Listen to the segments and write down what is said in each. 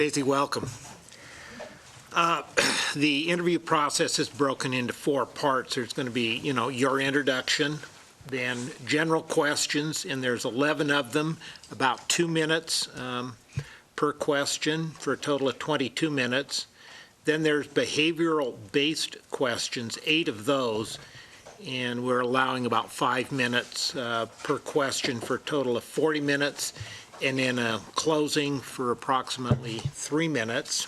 Stacy, welcome. The interview process is broken into 4 parts. There's going to be, your introduction, then general questions, and there's 11 of them, about 2 minutes per question for a total of 22 minutes. Then there's behavioral-based questions, 8 of those, and we're allowing about 5 minutes per question for a total of 40 minutes, and then a closing for approximately 3 minutes.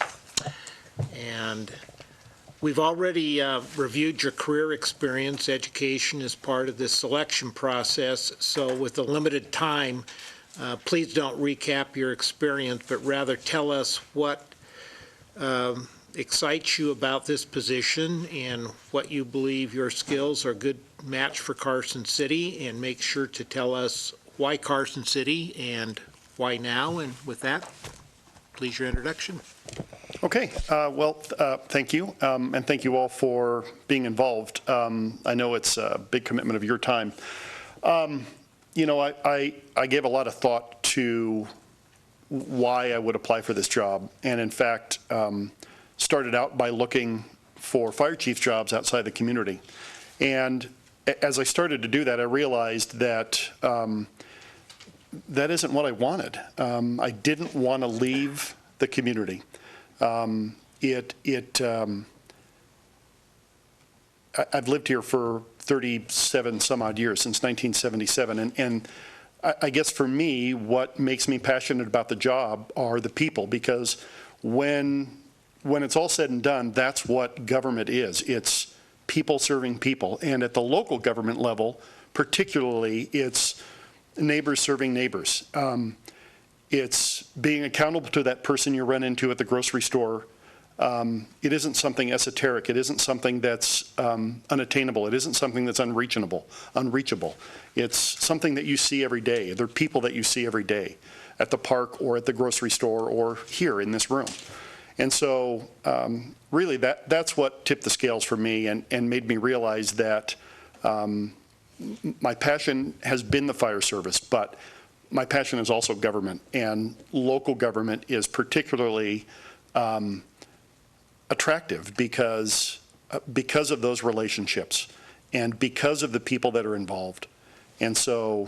And we've already reviewed your career experience. Education is part of this selection process, so with the limited time, please don't recap your experience, but rather tell us what excites you about this position and what you believe your skills are a good match for Carson City, and make sure to tell us why Carson City and why now. And with that, please, your introduction. Okay, thank you, and thank you all for being involved. I know it's a big commitment of your time. I gave a lot of thought to why I would apply for this job, and in fact, started out by looking for fire chief jobs outside the community. And as I started to do that, I realized that that isn't what I wanted. I didn't want to leave the community. I've lived here for 37 some odd years, since 1977, and I guess for me, what makes me passionate about the job are the people, because when it's all said and done, that's what government is. It's people serving people, and at the local government level, particularly, it's neighbors serving neighbors. It's being accountable to that person you run into at the grocery store. It isn't something esoteric. It isn't something that's unattainable. It isn't something that's unreachable. It's something that you see every day. They're people that you see every day at the park or at the grocery store or here in this room. And so really that's what tipped the scales for me and made me realize that my passion has been the fire service, but my passion is also government, and local government is particularly attractive because of those relationships and because of the people that are involved. And so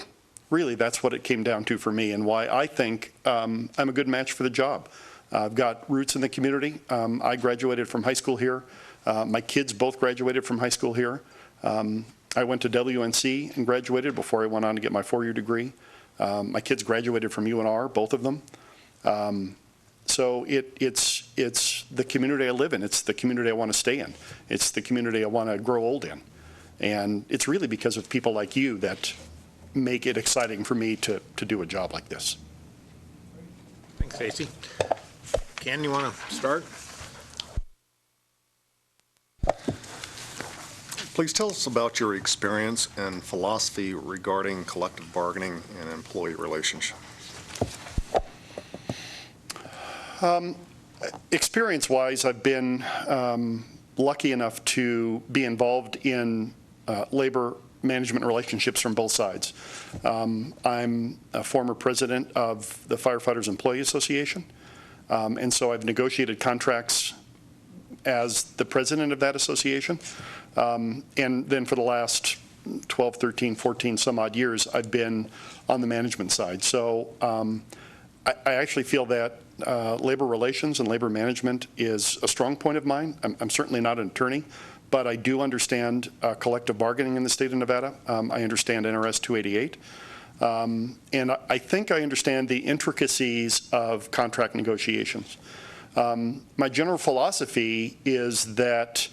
really that's what it came down to for me, and why I think I'm a good match for the job. I've got roots in the community. I graduated from high school here. My kids both graduated from high school here. I went to WNC and graduated before I went on to get my 4-year degree. My kids graduated from UNR, both of them. So it's the community I live in. It's the community I want to stay in. It's the community I want to grow old in. And it's really because of people like you that make it exciting for me to do a job like this. Thanks, Stacy. Ken, you want to start? Please tell us about your experience and philosophy regarding collective bargaining and employee relations. Experience-wise, I've been lucky enough to be involved in labor management relationships from both sides. I'm a former president of the Firefighters Employee Association, and so I've negotiated contracts as the president of that association. And then for the last 12, 13, 14 some odd years, I've been on the management side. So I actually feel that labor relations and labor management is a strong point of mine. I'm certainly not an attorney, but I do understand collective bargaining in the state of Nevada. I understand NRS 288. And I think I understand the intricacies of contract negotiations. My general philosophy is that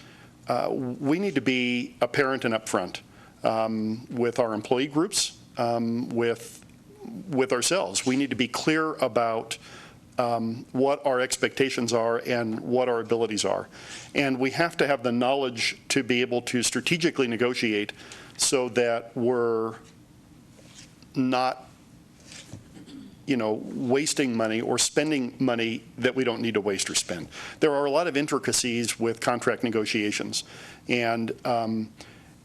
we need to be apparent and upfront with our employee groups, with ourselves. We need to be clear about what our expectations are and what our abilities are. And we have to have the knowledge to be able to strategically negotiate so that we're not wasting money or spending money that we don't need to waste or spend. There are a lot of intricacies with contract negotiations, and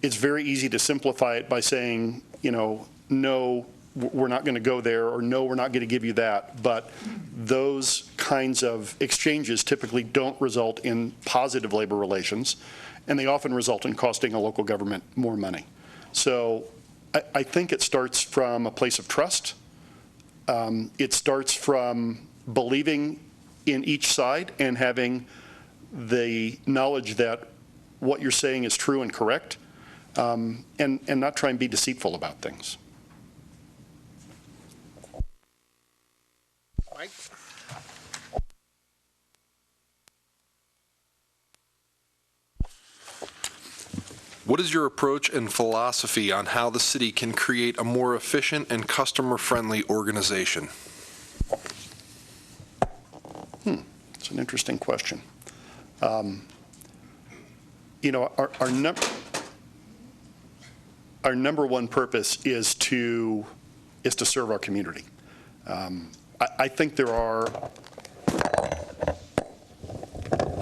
it's very easy to simplify it by saying, no we're not going to go there, or no, we're not going to give you that. But those kinds of exchanges typically don't result in positive labor relations, and they often result in costing a local government more money. So I think it starts from a place of trust. It starts from believing in each side and having the knowledge that what you're saying is true and correct, and not try and be deceitful about things. Mike? What is your approach and philosophy on how the city can create a more efficient and customer-friendly organization? It's an interesting question. You know, our number one purpose is to serve our community. I think there are,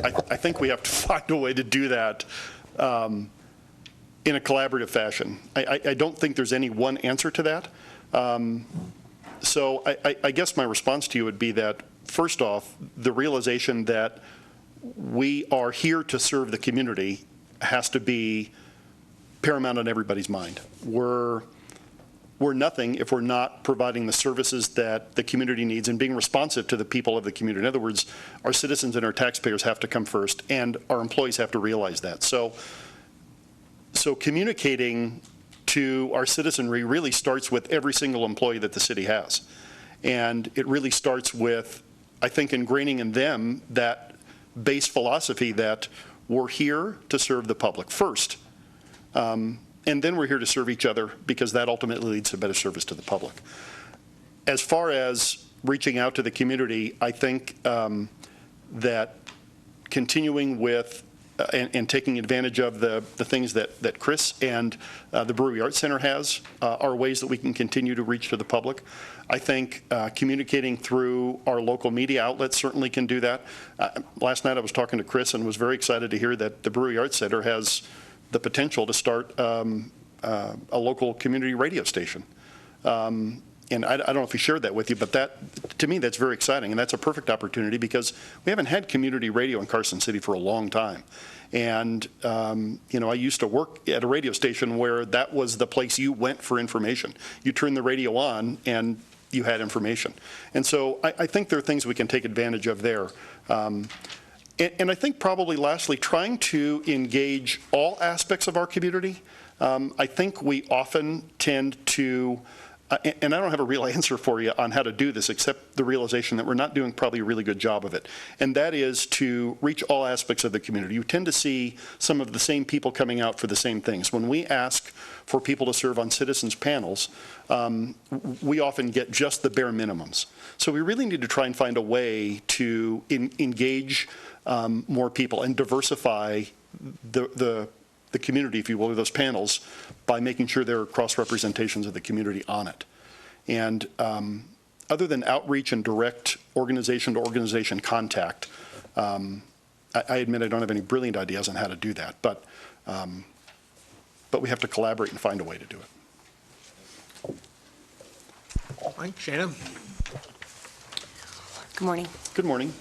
I think we have to find a way to do that in a collaborative fashion. I don't think there's any one answer to that. So I guess my response to you would be that, first off, the realization that we are here to serve the community has to be paramount on everybody's mind. We're nothing if we're not providing the services that the community needs and being responsive to the people of the community. In other words, our citizens and our taxpayers have to come first, and our employees have to realize that. So communicating to our citizenry really starts with every single employee that the city has. And it really starts with, I think, ingraining in them that base philosophy that we're here to serve the public first. And then we're here to serve each other, because that ultimately leads to better service to the public. As far as reaching out to the community, I think that continuing with and taking advantage of the things that Chris and the Brewery Arts Center has are ways that we can continue to reach to the public. I think communicating through our local media outlets certainly can do that. Last night I was talking to Chris and was very excited to hear that the Brewery Arts Center has the potential to start a local community radio station. And I don't know if he shared that with you, but that, to me, that's very exciting. And that's a perfect opportunity, because we haven't had community radio in Carson City for a long time. And, you know, I used to work at a radio station where that was the place you went for information. You turned the radio on and you had information. And so I think there are things we can take advantage of there. And I think probably lastly, trying to engage all aspects of our community. I think we often tend to, and I don't have a real answer for you on how to do this, except the realization that we're not doing probably a really good job of it. And that is to reach all aspects of the community. You tend to see some of the same people coming out for the same things. When we ask for people to serve on citizens panels, we often get just the bare minimums. So we really need to try and find a way to engage more people and diversify the community, if you will, or those panels, by making sure there are cross-representations of the community on it. And other than outreach and direct organization-to-organization contact, I admit I don't have any brilliant ideas on how to do that, but we have to collaborate and find a way to do it. Mike, Shannon? Good morning. Good morning.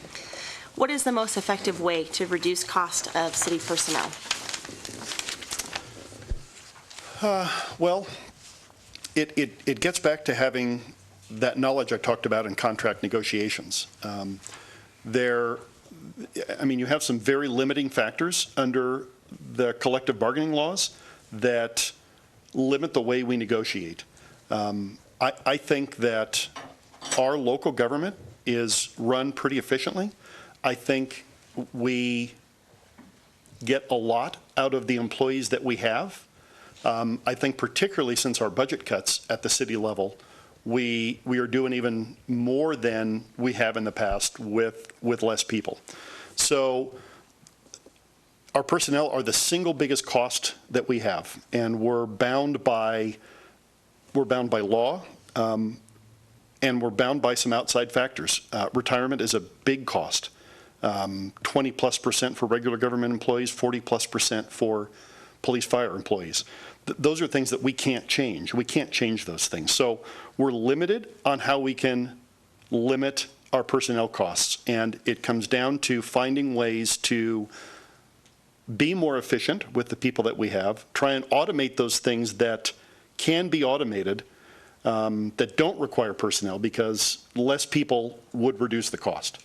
What is the most effective way to reduce cost of city personnel? Well, it gets back to having that knowledge I talked about in contract negotiations. I mean, you have some very limiting factors under the collective bargaining laws that limit the way we negotiate. I think that our local government is run pretty efficiently. I think we get a lot out of the employees that we have. I think particularly since our budget cuts at the city level, we are doing even more than we have in the past with less people. So our personnel are the single biggest cost that we have, and we're bound by law, and we're bound by some outside factors. Retirement is a big cost. 20+% for regular government employees, 40+% for police fire employees. those are things that we can't change. We can't change those things. So we're limited on how we can limit our personnel costs. And it comes down to finding ways to be more efficient with the people that we have, try and automate those things that can be automated, that don't require personnel, because less people would reduce the cost.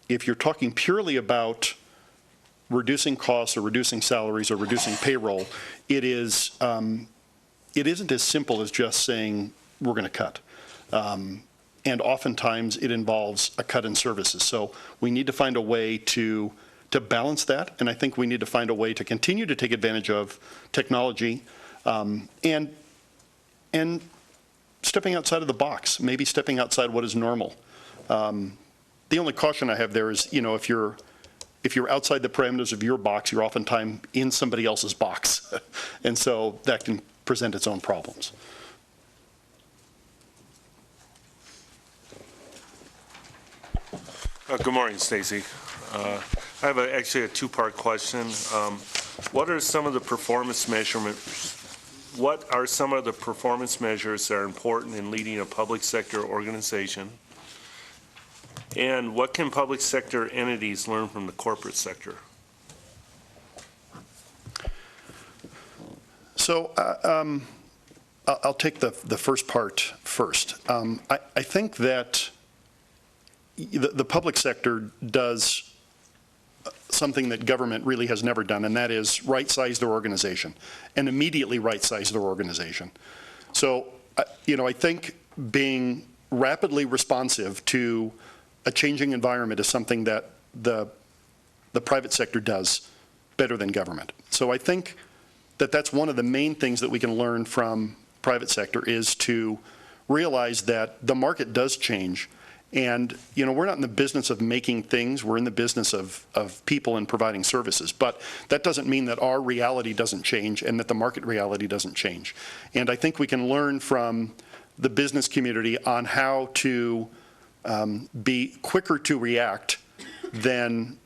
If you're talking purely about reducing costs or reducing salaries or reducing payroll, it isn't as simple as just saying we're going to cut. And oftentimes it involves a cut in services. So we need to find a way to balance that, and I think we need to find a way to continue to take advantage of technology and stepping outside of the box, maybe stepping outside what is normal. The only caution I have there is, if you're outside the parameters of your box, you're oftentimes in somebody else's box. And so that can present its own problems. Good morning, Stacy. I have actually a two-part question. What are some of the performance measurements? What are some of the performance measures that are important in leading a public sector organization? And what can public sector entities learn from the corporate sector? So I'll take the first part first. I think that the public sector does something that government really has never done, and that is right-size their organization, and immediately right-size their organization. So, I think being rapidly responsive to a changing environment is something that the private sector does better than government. So I think that that's one of the main things that we can learn from private sector, is to realize that the market does change. And, we're not in the business of making things, we're in the business of people and providing services. But that doesn't mean that our reality doesn't change and that the market reality doesn't change. And I think we can learn from the business community on how to be quicker to react than,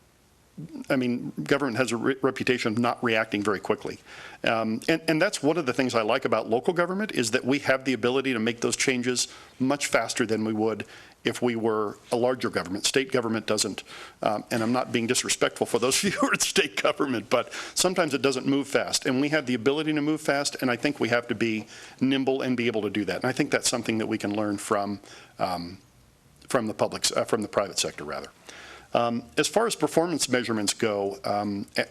government has a reputation of not reacting very quickly. And that's one of the things I like about local government, is that we have the ability to make those changes much faster than we would if we were a larger government. State government doesn't, and I'm not being disrespectful for those of you who are in state government, but sometimes it doesn't move fast. And we have the ability to move fast, and I think we have to be nimble and be able to do that. And I think that's something that we can learn from the private sector, rather. As far as performance measurements go,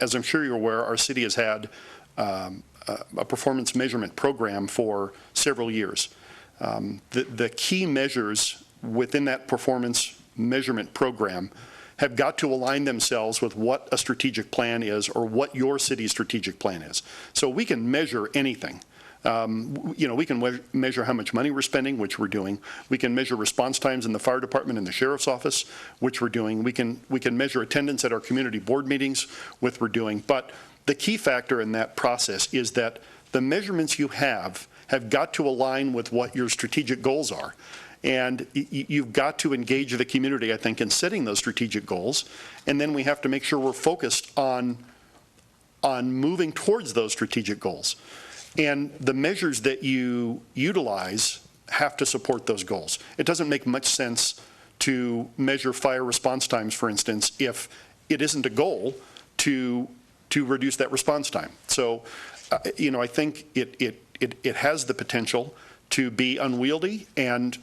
as I'm sure you're aware, our city has had a performance measurement program for several years. The key measures within that performance measurement program have got to align themselves with what a strategic plan is, or what your city's strategic plan is. So we can measure anything. We can measure how much money we're spending, which we're doing. We can measure response times in the fire department and the sheriff's office, which we're doing. We can measure attendance at our community board meetings, which we're doing. But the key factor in that process is that the measurements you have got to align with what your strategic goals are. And you've got to engage the community, I think, in setting those strategic goals. And then we have to make sure we're focused on moving towards those strategic goals. And the measures that you utilize have to support those goals. It doesn't make much sense to measure fire response times, for instance, if it isn't a goal to reduce that response time. So, I think it has the potential to be unwieldy and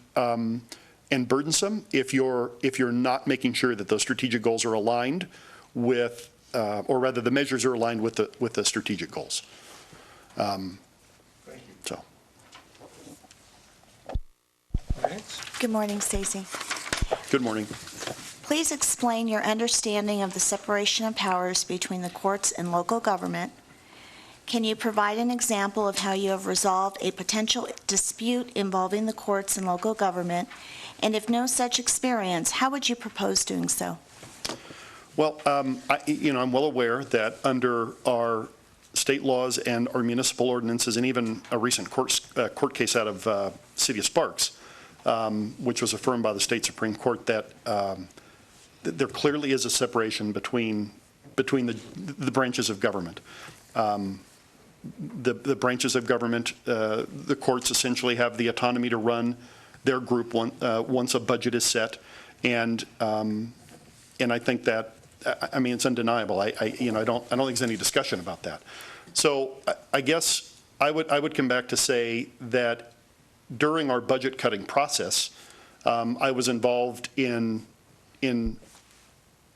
burdensome if you're not making sure that those strategic goals are aligned with, or rather, the measures are aligned with the strategic goals. Thank you. So. Good morning, Stacy. Good morning. Please explain your understanding of the separation of powers between the courts and local government. Can you provide an example of how you have resolved a potential dispute involving the courts and local government? And if no such experience, how would you propose doing so? Well, I'm well aware that under our state laws and our municipal ordinances, and even a recent court case out of City of Sparks, which was affirmed by the state Supreme Court, that there clearly is a separation between the branches of government. the branches of government, the courts essentially have the autonomy to run their group once a budget is set. And I think that, I mean, it's undeniable. I don't think there's any discussion about that. So I guess I would come back to say that during our budget cutting process, I was involved in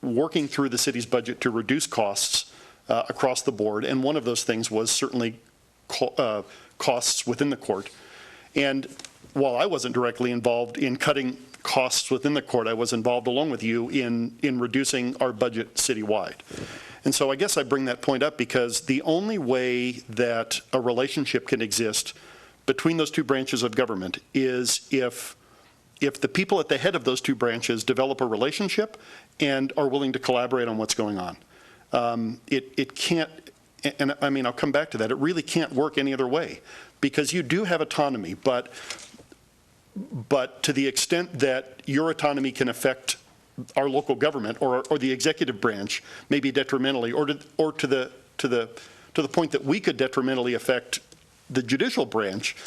working through the city's budget to reduce costs across the board. And one of those things was certainly costs within the court. And while I wasn't directly involved in cutting costs within the court, I was involved along with you in reducing our budget citywide. And so I guess I bring that point up because the only way that a relationship can exist between those two branches of government is if the people at the head of those two branches develop a relationship and are willing to collaborate on what's going on. It can't, and I mean, I'll come back to that, it really can't work any other way because you do have autonomy, but to the extent that your autonomy can affect our local government or the executive branch, maybe detrimentally, or to the point that we could detrimentally affect the judicial branch,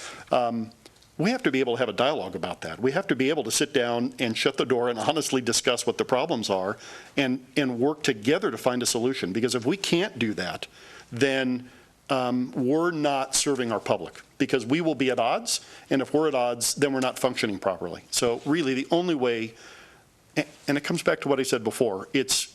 we have to be able to have a dialogue about that. We have to be able to sit down and shut the door and honestly discuss what the problems are and work together to find a solution. Because if we can't do that, then we're not serving our public because we will be at odds. And if we're at odds, then we're not functioning properly. So really the only way, and it comes back to what I said before, it's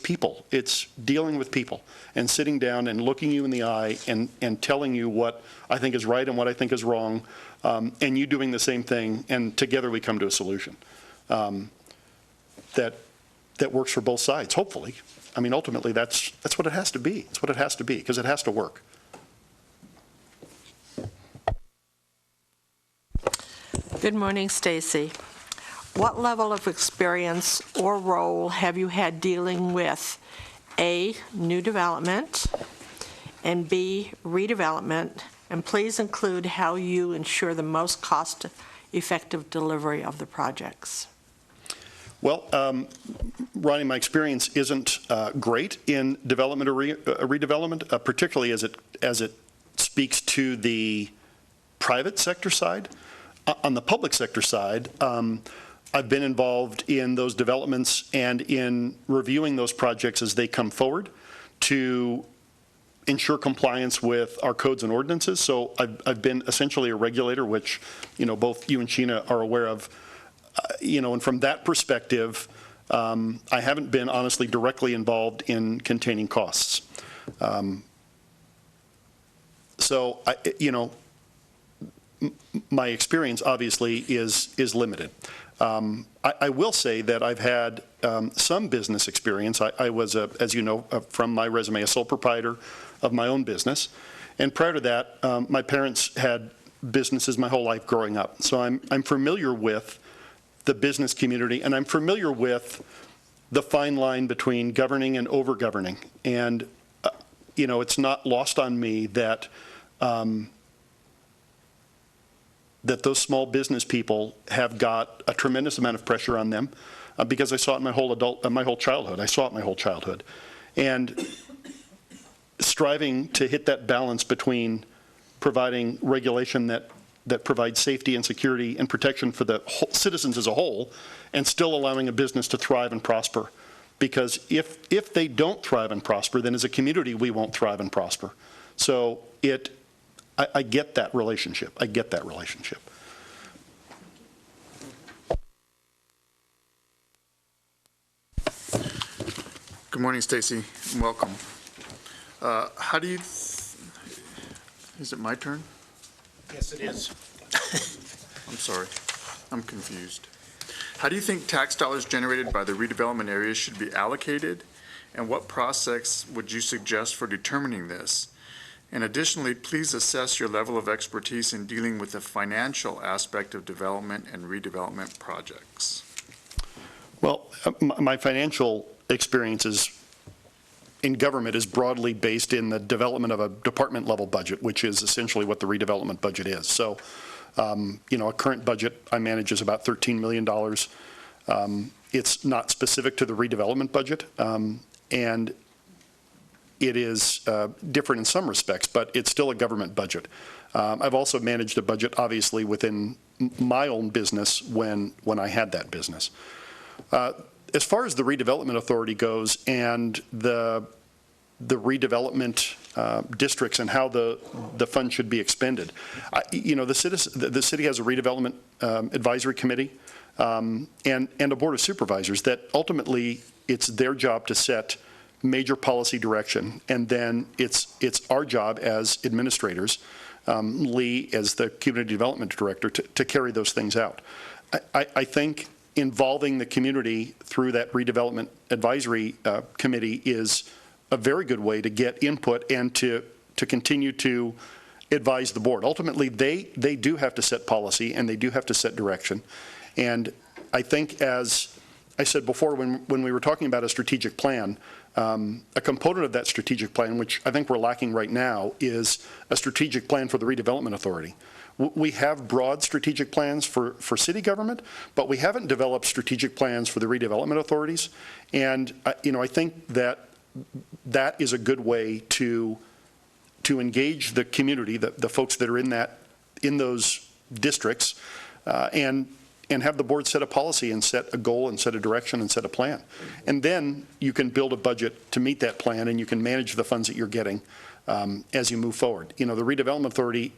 people. It's dealing with people and sitting down and looking you in the eye and telling you what I think is right and what I think is wrong, and you doing the same thing, and together we come to a solution that works for both sides, hopefully. I mean, ultimately, that's what it has to be. It's what it has to be, because it has to work. Good morning, Stacy. What level of experience or role have you had dealing with A, new development, and B, redevelopment? And please include how you ensure the most cost-effective delivery of the projects. Well, Ronnie, my experience isn't great in development or redevelopment, particularly as it speaks to the private sector side. On the public sector side, I've been involved in those developments and in reviewing those projects as they come forward to ensure compliance with our codes and ordinances. So I've been essentially a regulator, which, both you and Sheena are aware of. And from that perspective, I haven't been honestly directly involved in containing costs. So my experience obviously is limited. I will say that I've had some business experience. I was, as you know, from my resume, a sole proprietor of my own business. And prior to that, my parents had businesses my whole life growing up. So I'm familiar with the business community, and I'm familiar with the fine line between governing and over-governing. And, it's not lost on me that that those small business people have got a tremendous amount of pressure on them because I saw it my whole childhood. I saw it my whole childhood. And striving to hit that balance between providing regulation that provides safety and security and protection for the citizens as a whole and still allowing a business to thrive and prosper. Because if they don't thrive and prosper, then as a community, we won't thrive and prosper. So I get that relationship. I get that relationship. Good morning, Stacy, and welcome. Is it my turn? Yes, it is. I'm sorry, I'm confused. How do you think tax dollars generated by the redevelopment areas should be allocated? And what process would you suggest for determining this? And additionally, please assess your level of expertise in dealing with the financial aspect of development and redevelopment projects. Well, my financial experiences in government is broadly based in the development of a department level budget, which is essentially what the redevelopment budget is. So, a current budget I manage is about $13 million. It's not specific to the redevelopment budget. And it is different in some respects, but it's still a government budget. I've also managed a budget, obviously, within my own business when I had that business. As far as the redevelopment authority goes and the redevelopment districts and how the fund should be expended, the city has a redevelopment advisory committee and a board of supervisors that ultimately it's their job to set major policy direction, and then it's our job as administrators, Lee as the community development director, to carry those things out. I think involving the community through that redevelopment advisory committee is a very good way to get input and to continue to advise the board. Ultimately, they do have to set policy and they do have to set direction. And I think, as I said before, when we were talking about a strategic plan, a component of that strategic plan, which I think we're lacking right now, is a strategic plan for the redevelopment authority. We have broad strategic plans for city government, but we haven't developed strategic plans for the redevelopment authorities. And I think that is a good way to engage the community, the folks that are in those districts, and have the board set a policy and set a goal and set a direction and set a plan. And then you can build a budget to meet that plan, and you can manage the funds that you're getting as you move forward. The redevelopment authority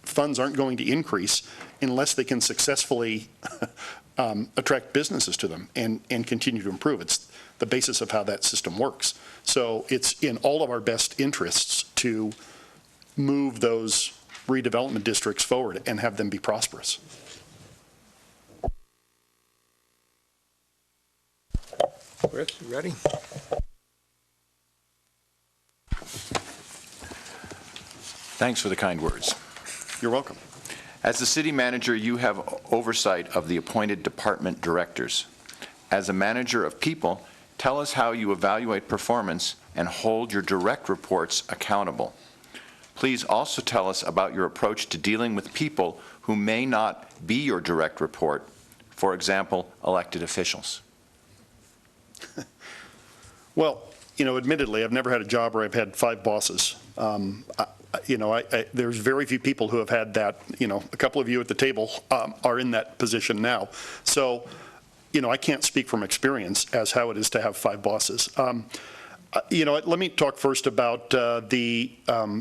funds aren't going to increase unless they can successfully attract businesses to them and continue to improve. It's the basis of how that system works. So it's in all of our best interests to move those redevelopment districts forward and have them be prosperous. Chris, you ready? Thanks for the kind words. You're welcome. As the city manager, you have oversight of the appointed department directors. As a manager of people, tell us how you evaluate performance and hold your direct reports accountable. Please also tell us about your approach to dealing with people who may not be your direct report, for example, elected officials. Well, admittedly, I've never had a job where I've had 5 bosses. There's very few people who have had that. A couple of you at the table are in that position now. So, I can't speak from experience as how it is to have 5 bosses. Let me talk first about the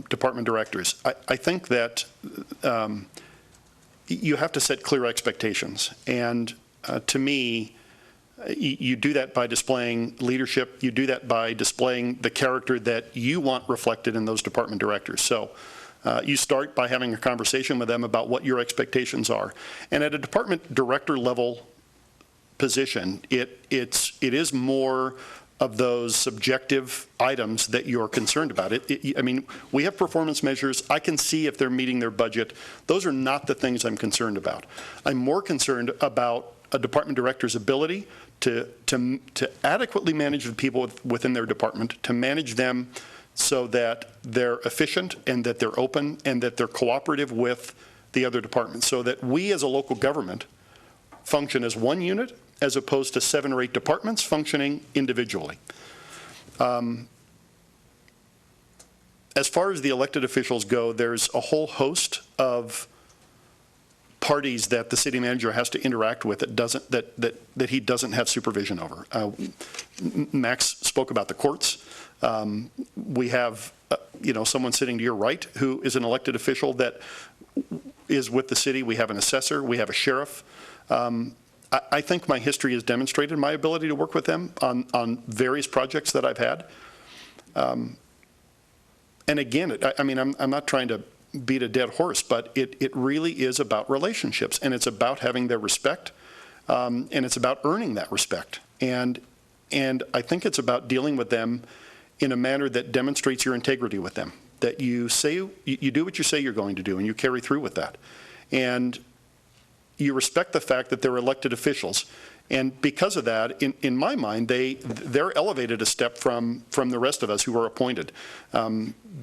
department directors. I think that you have to set clear expectations. And to me, you do that by displaying leadership. You do that by displaying the character that you want reflected in those department directors. So you start by having a conversation with them about what your expectations are. And at a department director level position, it is more of those subjective items that you're concerned about. We have performance measures. I can see if they're meeting their budget. Those are not the things I'm concerned about. I'm more concerned about a department director's ability to adequately manage the people within their department, to manage them so that they're efficient and that they're open and that they're cooperative with the other departments, so that we as a local government function as one unit as opposed to 7 or 8 departments functioning individually. As far as the elected officials go, there's a whole host of parties that the city manager has to interact with that he doesn't have supervision over. Max spoke about the courts. We have someone sitting to your right who is an elected official that is with the city. We have an assessor. We have a sheriff. I think my history has demonstrated my ability to work with them on various projects that I've had. And again, I'm not trying to beat a dead horse, but it really is about relationships, and it's about having their respect, and it's about earning that respect. And I think it's about dealing with them in a manner that demonstrates your integrity with them, that you do what you say you're going to do, and you carry through with that. And you respect the fact that they're elected officials. And because of that, in my mind, they're elevated a step from the rest of us who are appointed,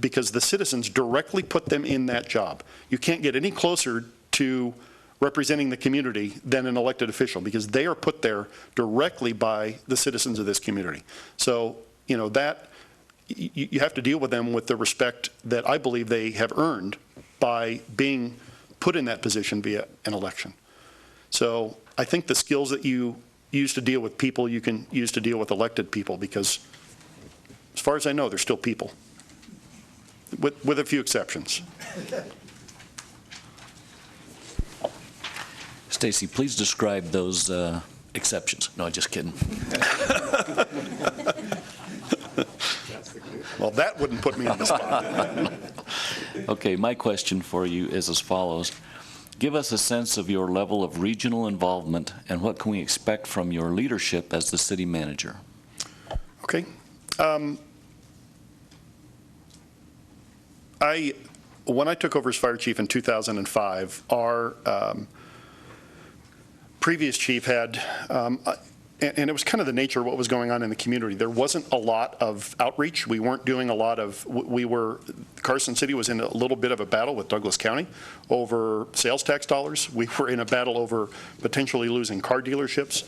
because the citizens directly put them in that job. You can't get any closer to representing the community than an elected official, because they are put there directly by the citizens of this community. So, that you have to deal with them with the respect that I believe they have earned by being put in that position via an election. So I think the skills that you use to deal with people, you can use to deal with elected people, because as far as I know, they're still people, with a few exceptions. Stacy, please describe those exceptions. No, just kidding. Well, that wouldn't put me on the spot. Okay, my question for you is as follows. Give us a sense of your level of regional involvement, and what can we expect from your leadership as the city manager? Okay. When I took over as fire chief in 2005, our previous chief had, and it was kind of the nature of what was going on in the community. There wasn't a lot of outreach. We weren't doing a lot of, Carson City was in a little bit of a battle with Douglas County over sales tax dollars. We were in a battle over potentially losing car dealerships.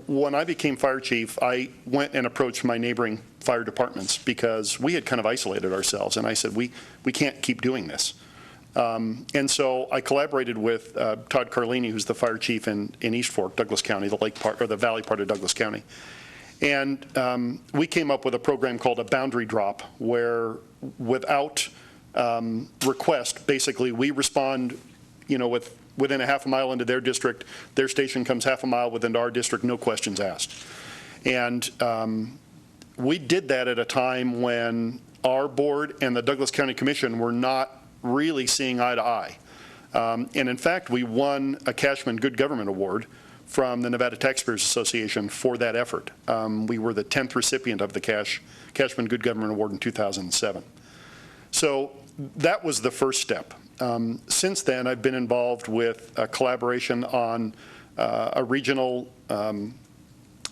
When I became fire chief, I went and approached my neighboring fire departments because we had kind of isolated ourselves, and I said, we can't keep doing this. And so I collaborated with Todd Carlini, who's the fire chief in East Fork, Douglas County, the lake part, or the valley part of Douglas County. And we came up with a program called a boundary drop, where without request, basically we respond, within a half a mile into their district, their station comes half a mile within our district, no questions asked. And we did that at a time when our board and the Douglas County Commission were not really seeing eye to eye. And in fact, we won a Cashman Good Government Award from the Nevada Taxpayers Association for that effort. We were the 10th recipient of the Cashman Good Government Award in 2007. So that was the first step. Since then, I've been involved with a collaboration on a regional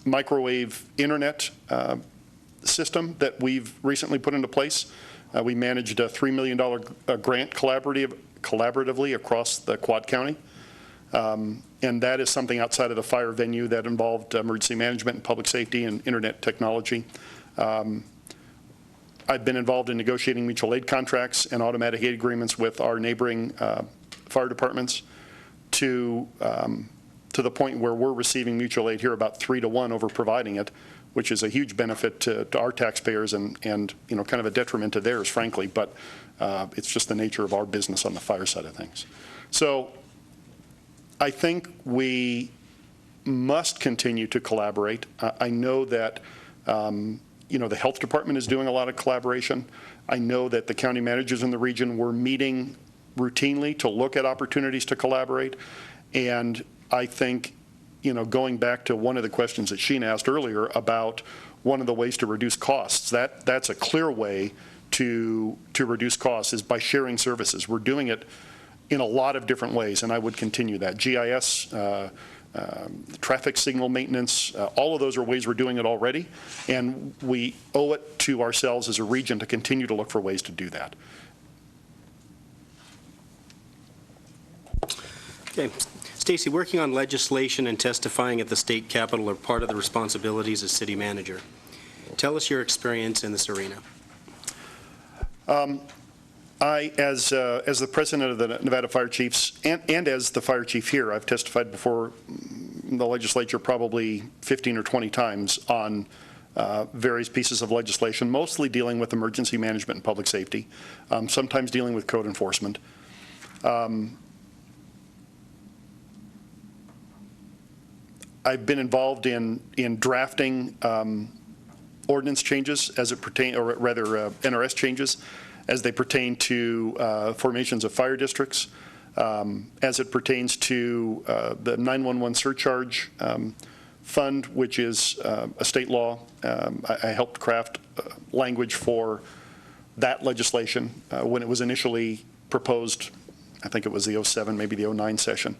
microwave internet system that we've recently put into place. We managed a $3 million grant collaboratively across the Quad County. And that is something outside of the fire venue that involved emergency management and public safety and internet technology. I've been involved in negotiating mutual aid contracts and automatic aid agreements with our neighboring fire departments to the point where we're receiving mutual aid here about 3-to-1 over providing it, which is a huge benefit to our taxpayers and kind of a detriment to theirs, frankly, but it's just the nature of our business on the fire side of things. So I think we must continue to collaborate. I know that the health department is doing a lot of collaboration. I know that the county managers in the region were meeting routinely to look at opportunities to collaborate. And I think, going back to one of the questions that Sheena asked earlier about one of the ways to reduce costs, that's a clear way to reduce costs is by sharing services. We're doing it in a lot of different ways, and I would continue that. GIS, traffic signal maintenance, all of those are ways we're doing it already, and we owe it to ourselves as a region to continue to look for ways to do that. Okay. Stacy, working on legislation and testifying at the state capitol are part of the responsibilities as city manager. Tell us your experience in this arena. I, as the president of the Nevada Fire Chiefs and as the fire chief here, I've testified before the legislature probably 15 or 20 times on various pieces of legislation, mostly dealing with emergency management and public safety, sometimes dealing with code enforcement. I've been involved in drafting ordinance changes as it pertains, or rather NRS changes as they pertain to formations of fire districts, as it pertains to the 911 surcharge fund, which is a state law. I helped craft language for that legislation when it was initially proposed. I think it was the 07, maybe the 09 session.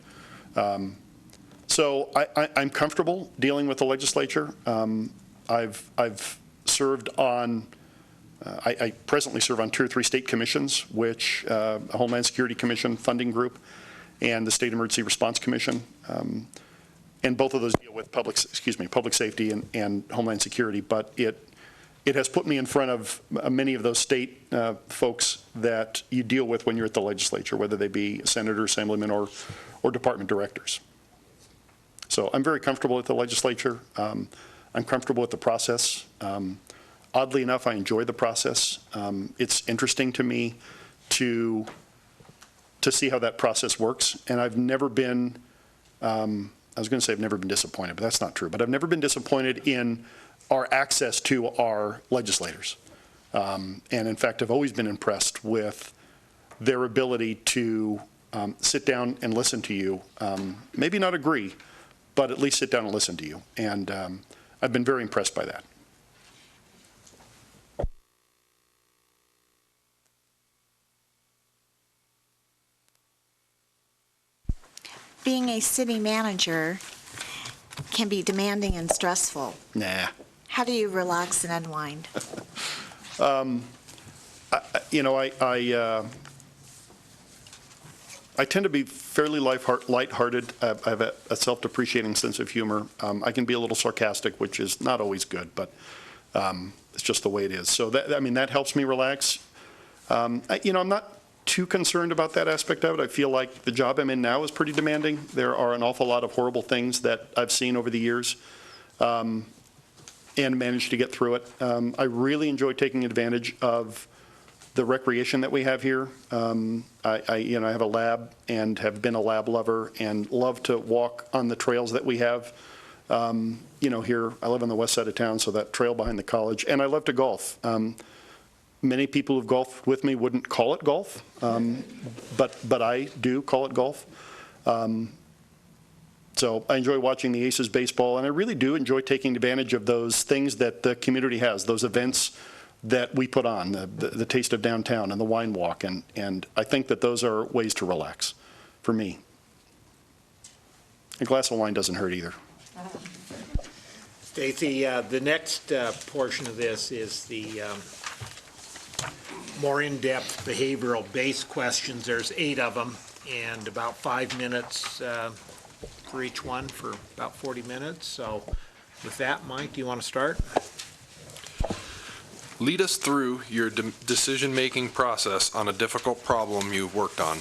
So I'm comfortable dealing with the legislature. I've served on, I presently serve on 2 or 3 state commissions, which a Homeland Security Commission funding group and the State Emergency Response Commission. And both of those deal with public safety and Homeland Security. But it has put me in front of many of those state folks that you deal with when you're at the legislature, whether they be senator, assemblyman, or department directors. So I'm very comfortable with the legislature. I'm comfortable with the process. Oddly enough, I enjoy the process. It's interesting to me to see how that process works. And I've never been, I was going to say I've never been disappointed, but that's not true. But I've never been disappointed in our access to our legislators. And in fact, I've always been impressed with their ability to sit down and listen to you. Maybe not agree, but at least sit down and listen to you. And I've been very impressed by that. Being a city manager can be demanding and stressful. Nah. How do you relax and unwind? I tend to be fairly lighthearted. I have a self-depreciating sense of humor. I can be a little sarcastic, which is not always good, but it's just the way it is. So that helps me relax. I'm not too concerned about that aspect of it. I feel like the job I'm in now is pretty demanding. There are an awful lot of horrible things that I've seen over the years, and managed to get through it. I really enjoy taking advantage of the recreation that we have here. I have a lab and have been a lab lover and love to walk on the trails that we have. Here, I live on the west side of town, so that trail behind the college, and I love to golf. Many people who've golfed with me wouldn't call it golf, but I do call it golf. So I enjoy watching the Aces baseball, and I really do enjoy taking advantage of those things that the community has, those events that we put on, the Taste of Downtown and the Wine Walk, and I think that those are ways to relax for me. A glass of wine doesn't hurt either. Stacey, the next portion of this is the more in-depth behavioral-based questions. There's 8 of them, and about 5 minutes for each one for about 40 minutes. So with that, Mike, do you want to start? Lead us through your decision-making process on a difficult problem you've worked on.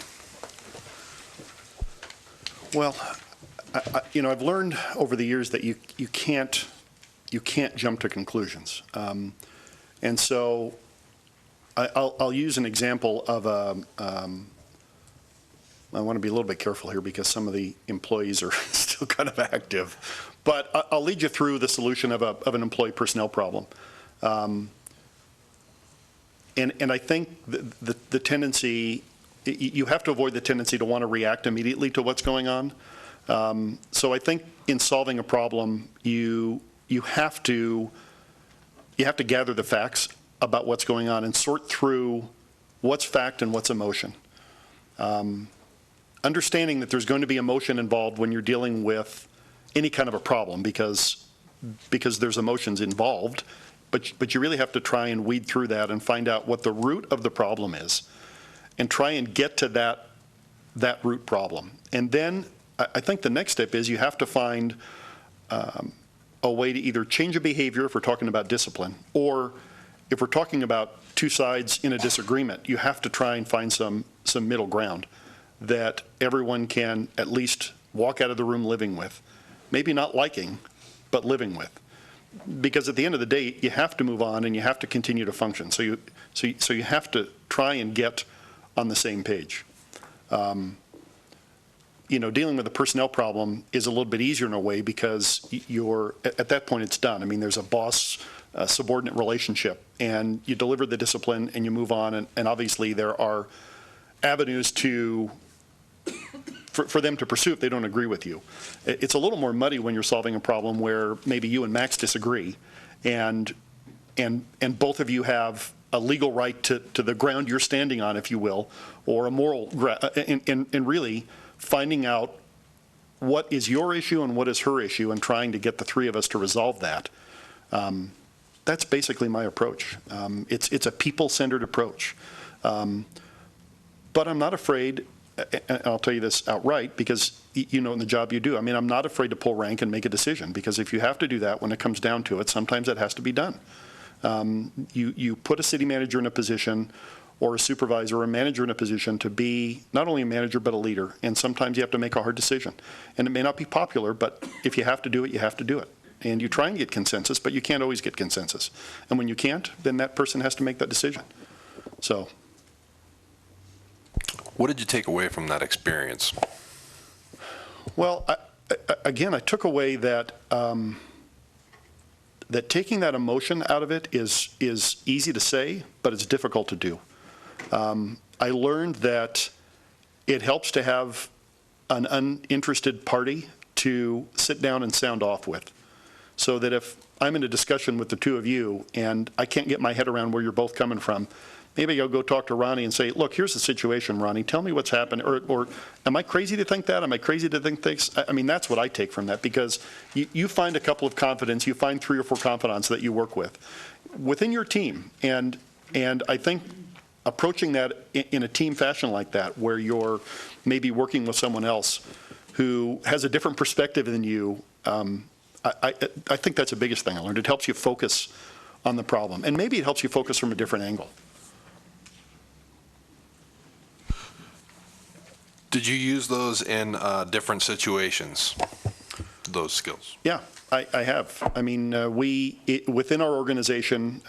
Well, I've learned over the years that you can't jump to conclusions, and so I'll use an example of I want to be a little bit careful here because some of the employees are still kind of active, but I'll lead you through the solution of an employee personnel problem. And I think the tendency, you have to avoid the tendency to want to react immediately to what's going on. So I think in solving a problem, you have to gather the facts about what's going on and sort through what's fact and what's emotion. Understanding that there's going to be emotion involved when you're dealing with any kind of a problem because there's emotions involved, but you really have to try and weed through that and find out what the root of the problem is and try and get to that root problem. And then I think the next step is you have to find a way to either change a behavior if we're talking about discipline, or if we're talking about two sides in a disagreement, you have to try and find some middle ground that everyone can at least walk out of the room living with. Maybe not liking, but living with. Because at the end of the day, you have to move on and you have to continue to function. So you have to try and get on the same page. Dealing with a personnel problem is a little bit easier in a way because at that point it's done. I mean, there's a boss-subordinate relationship, and you deliver the discipline and you move on, and obviously there are avenues for them to pursue if they don't agree with you. It's a little more muddy when you're solving a problem where maybe you and Max disagree, and both of you have a legal right to the ground you're standing on, if you will, or a moral and really finding out what is your issue and what is her issue and trying to get the three of us to resolve that. That's basically my approach. It's a people-centered approach. But I'm not afraid, and I'll tell you this outright because in the job you do, I'm not afraid to pull rank and make a decision, because if you have to do that when it comes down to it, sometimes it has to be done. You put a city manager in a position, or a supervisor or a manager in a position to be not only a manager but a leader, and sometimes you have to make a hard decision. And it may not be popular, but if you have to do it, you have to do it. And you try and get consensus, but you can't always get consensus. And when you can't, then that person has to make that decision. So. What did you take away from that experience? Well, again, I took away that that taking that emotion out of it is easy to say, but it's difficult to do. I learned that it helps to have an uninterested party to sit down and sound off with. So that if I'm in a discussion with the two of you and I can't get my head around where you're both coming from, maybe I'll go talk to Ronnie and say, look, here's the situation, Ronnie. Tell me what's happened. Or am I crazy to think that? Am I crazy to think this? I mean, that's what I take from that, because you find a couple of confidants, you find 3 or 4 confidants that you work with within your team. And I think approaching that in a team fashion like that, where you're maybe working with someone else who has a different perspective than you, I think that's the biggest thing I learned. It helps you focus on the problem. And maybe it helps you focus from a different angle. Did you use those in different situations, those skills? Yeah, I have. I mean, within our organization,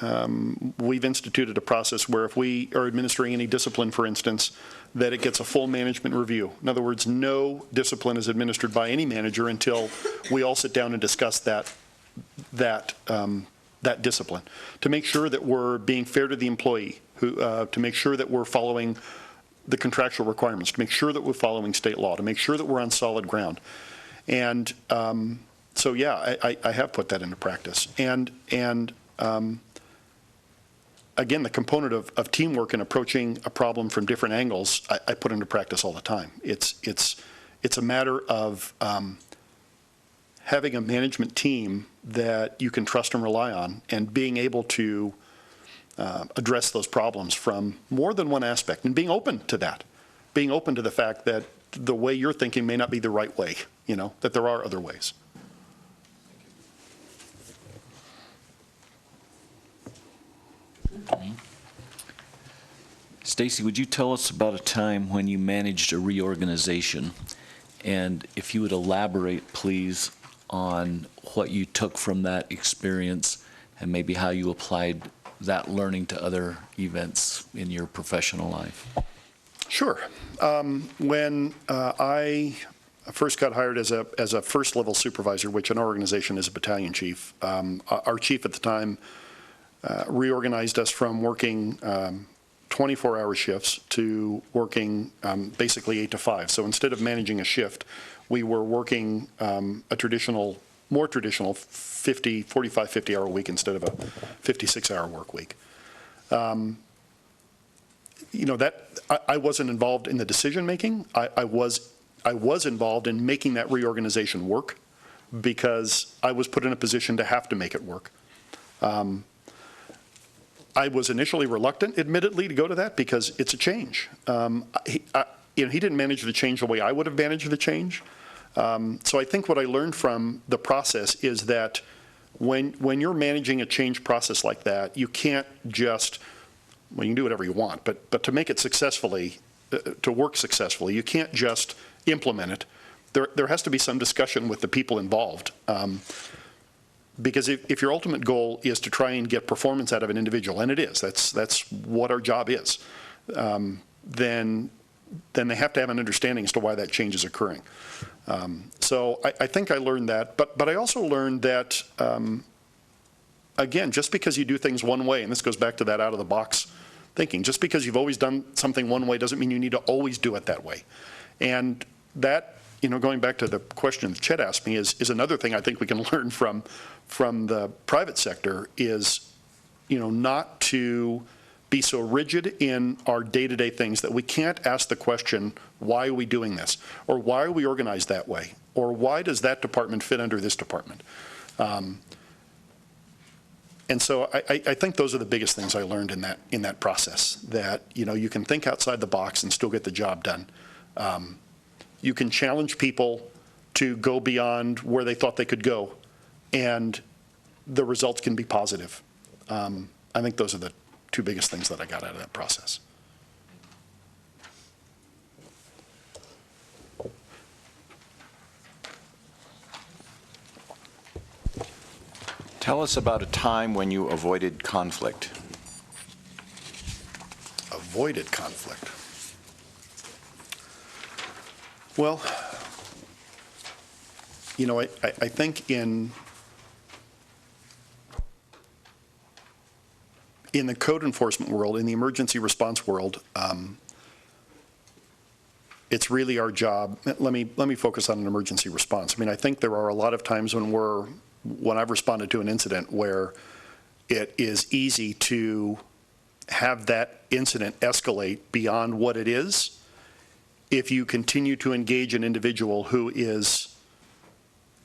we've instituted a process where if we are administering any discipline, for instance, that it gets a full management review. In other words, no discipline is administered by any manager until we all sit down and discuss that discipline, to make sure that we're being fair to the employee, to make sure that we're following the contractual requirements, to make sure that we're following state law, to make sure that we're on solid ground. And so, yeah, I have put that into practice. And again, the component of teamwork and approaching a problem from different angles, I put into practice all the time. It's a matter of having a management team that you can trust and rely on, and being able to address those problems from more than one aspect, and being open to that, being open to the fact that the way you're thinking may not be the right way, that there are other ways. Stacy, would you tell us about a time when you managed a reorganization? And if you would elaborate, please, on what you took from that experience and maybe how you applied that learning to other events in your professional life. Sure. When I first got hired as a first level supervisor, which in our organization is a battalion chief, our chief at the time reorganized us from working 24-hour shifts to working basically 8 to 5. So instead of managing a shift, we were working a more traditional 45, 50-hour week instead of a 56-hour work week. I wasn't involved in the decision making. I was involved in making that reorganization work, because I was put in a position to have to make it work. I was initially reluctant, admittedly, to go to that, because it's a change. He didn't manage the change the way I would have managed the change. So I think what I learned from the process is that when you're managing a change process like that, you can't just, well, you can do whatever you want, but to make it successfully, to work successfully, you can't just implement it. There has to be some discussion with the people involved. Because if your ultimate goal is to try and get performance out of an individual, and it is, that's what our job is, then they have to have an understanding as to why that change is occurring. So I think I learned that, but I also learned that, again, just because you do things one way, and this goes back to that out-of-the-box thinking, just because you've always done something one way doesn't mean you need to always do it that way. And that, going back to the question that Chet asked me, is another thing I think we can learn from the private sector is, not to be so rigid in our day-to-day things that we can't ask the question, why are we doing this? Or why are we organized that way? Or why does that department fit under this department? And so I think those are the biggest things I learned in that process, that, you can think outside the box and still get the job done. You can challenge people to go beyond where they thought they could go, and the results can be positive. I think those are the two biggest things that I got out of that process. Tell us about a time when you avoided conflict. Avoided conflict. Well, you know, I think in the code enforcement world, in the emergency response world, it's really our job. Let me focus on an emergency response. I mean, I think there are a lot of times when I've responded to an incident where it is easy to have that incident escalate beyond what it is if you continue to engage an individual who is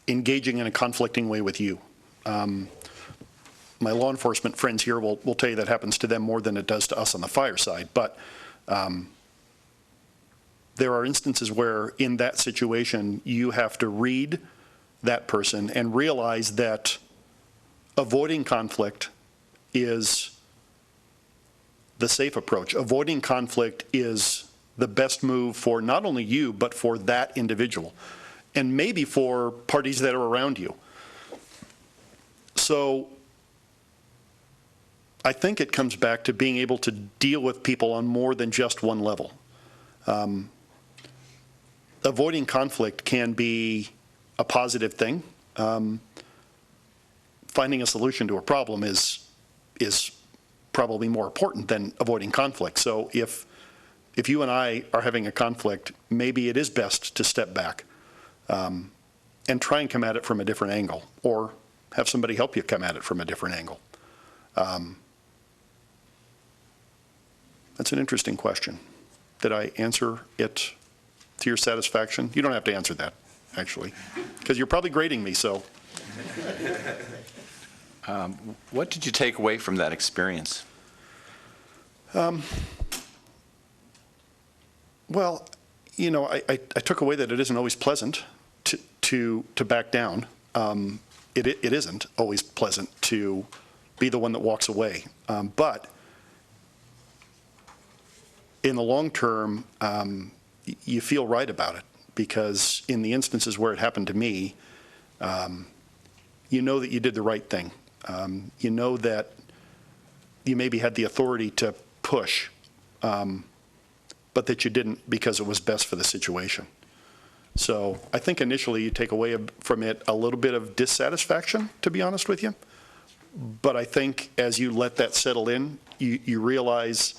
engaging in a conflicting way with you. My law enforcement friends here will tell you that happens to them more than it does to us on the fire side. But there are instances where in that situation, you have to read that person and realize that avoiding conflict is the safe approach. Avoiding conflict is the best move for not only you, but for that individual, and maybe for parties that are around you. So I think it comes back to being able to deal with people on more than just one level. Avoiding conflict can be a positive thing. Finding a solution to a problem is probably more important than avoiding conflict. So if you and I are having a conflict, maybe it is best to step back and try and come at it from a different angle, or have somebody help you come at it from a different angle. That's an interesting question. Did I answer it to your satisfaction? You don't have to answer that, actually, because you're probably grading me, so. What did you take away from that experience? Well, you know, I took away that it isn't always pleasant to back down. It isn't always pleasant to be the one that walks away. But in the long term, you feel right about it, because in the instances where it happened to me, you know that you did the right thing. You know that you maybe had the authority to push, but that you didn't because it was best for the situation. So I think initially you take away from it a little bit of dissatisfaction, to be honest with you. But I think as you let that settle in, you realize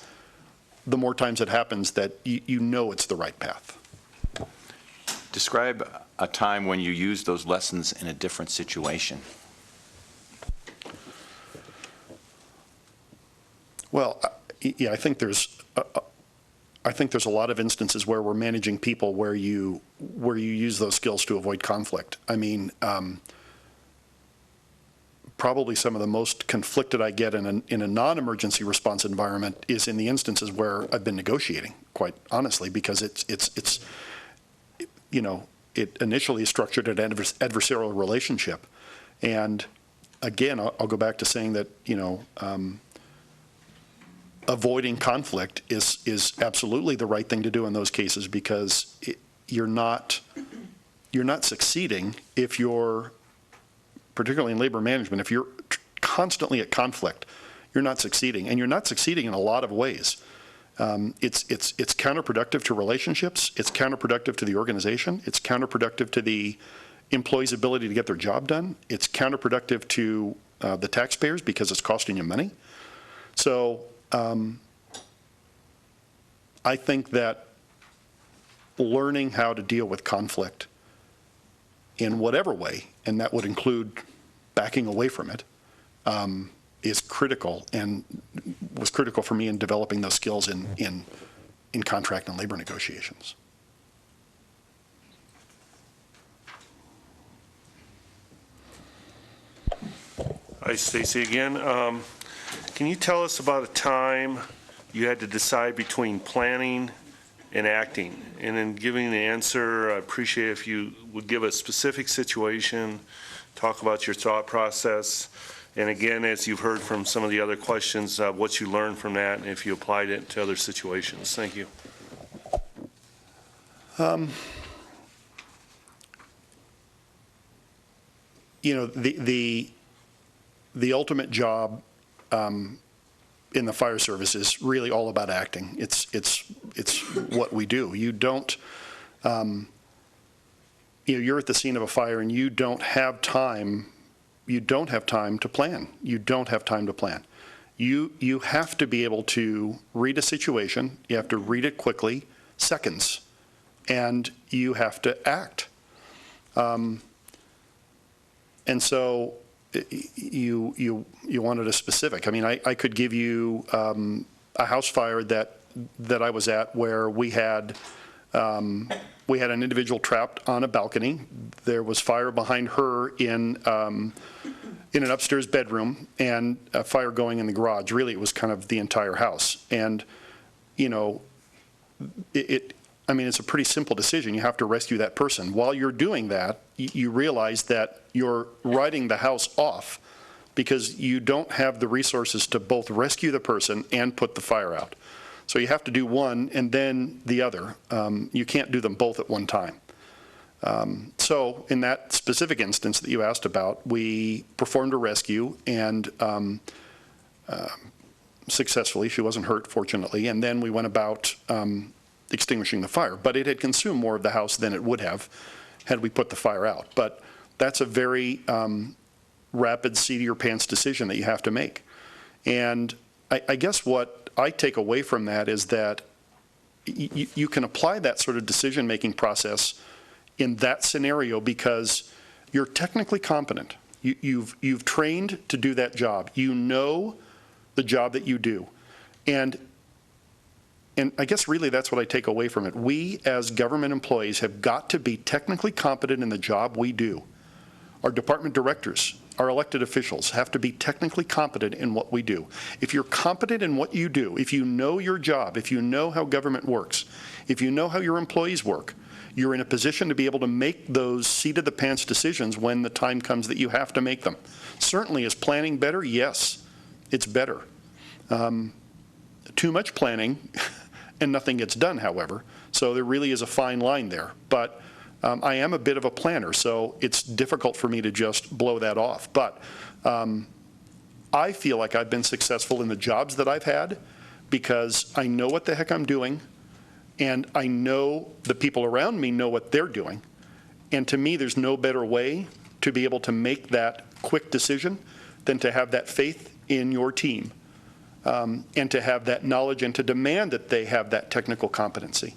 the more times it happens that you know it's the right path. Describe a time when you used those lessons in a different situation. Well, yeah, I think there's a lot of instances where we're managing people where you use those skills to avoid conflict. I mean, probably some of the most conflicted I get in a non-emergency response environment is in the instances where I've been negotiating, quite honestly, because it's you know, it initially is structured an adversarial relationship. And again, I'll go back to saying that, you know, avoiding conflict is absolutely the right thing to do in those cases, because you're not succeeding if you're, particularly in labor management, if you're constantly at conflict, you're not succeeding, and you're not succeeding in a lot of ways. It's counterproductive to relationships. It's counterproductive to the organization. It's counterproductive to the employee's ability to get their job done. It's counterproductive to the taxpayers because it's costing you money. So I think that learning how to deal with conflict in whatever way, and that would include backing away from it, is critical, and was critical for me in developing those skills in contract and labor negotiations. Hi, Stacy again. Can you tell us about a time you had to decide between planning and acting? And in giving the answer, I appreciate if you would give a specific situation, talk about your thought process, And again, as you've heard from some of the other questions, what you learned from that and if you applied it to other situations. Thank you. You know, the ultimate job in the fire service is really all about acting. It's what we do. You don't, you're at the scene of a fire and you don't have time to plan. You don't have time to plan. You have to be able to read a situation. You have to read it quickly, seconds, and you have to act. And so you wanted a specific. I mean, I could give you a house fire that I was at where we had an individual trapped on a balcony. There was fire behind her in an upstairs bedroom and a fire going in the garage. Really, it was kind of the entire house. And, you know, I mean, it's a pretty simple decision. You have to rescue that person. While you're doing that, you realize that you're writing the house off because you don't have the resources to both rescue the person and put the fire out. So you have to do one and then the other. You can't do them both at one time. So in that specific instance that you asked about, we performed a rescue and successfully. She wasn't hurt, fortunately. And then we went about extinguishing the fire. But it had consumed more of the house than it would have had we put the fire out. But that's a very rapid seat-of-your-pants decision that you have to make. And I guess what I take away from that is that you can apply that sort of decision-making process in that scenario because you're technically competent. You've trained to do that job. You know the job that you do. And I guess really that's what I take away from it. We as government employees have got to be technically competent in the job we do. Our department directors, our elected officials have to be technically competent in what we do. If you're competent in what you do, if you know your job, if you know how government works, if you know how your employees work, you're in a position to be able to make those seat-of-the-pants decisions when the time comes that you have to make them. Certainly, is planning better? Yes, it's better. Too much planning and nothing gets done, however, so there really is a fine line there. But I am a bit of a planner, so it's difficult for me to just blow that off. But I feel like I've been successful in the jobs that I've had because I know what the heck I'm doing, and I know the people around me know what they're doing. And to me, there's no better way to be able to make that quick decision than to have that faith in your team and to have that knowledge and to demand that they have that technical competency.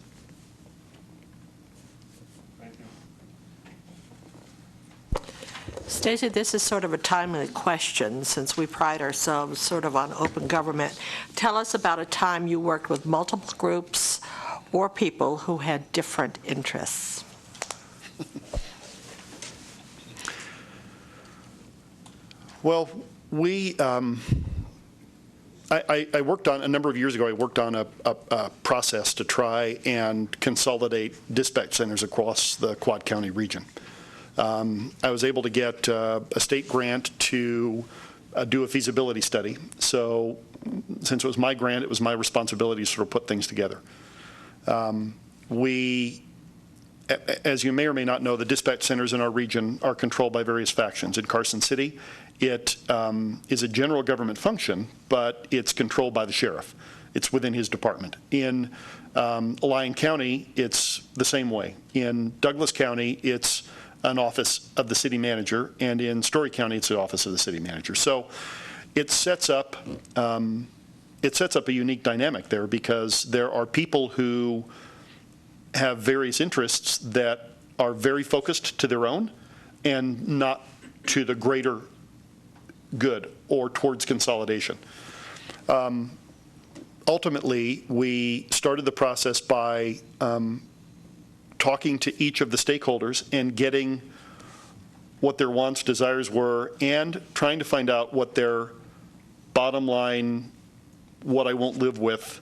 Stacey, this is sort of a timely question since we pride ourselves sort of on open government. Tell us about a time you worked with multiple groups or people who had different interests. Well, I worked on, a number of years ago, I worked on a process to try and consolidate dispatch centers across the Quad County region. I was able to get a state grant to do a feasibility study. So since it was my grant, it was my responsibility to sort of put things together. As you may or may not know, the dispatch centers in our region are controlled by various factions. In Carson City, it is a general government function, but it's controlled by the sheriff. It's within his department. In Lyon County, it's the same way. In Douglas County, it's an office of the city manager, and in Story County, it's the office of the city manager. So it sets up a unique dynamic there because there are people who have various interests that are very focused to their own and not to the greater good or towards consolidation. Ultimately, we started the process by talking to each of the stakeholders and getting what their wants, desires were, and trying to find out what their bottom line, what I won't live with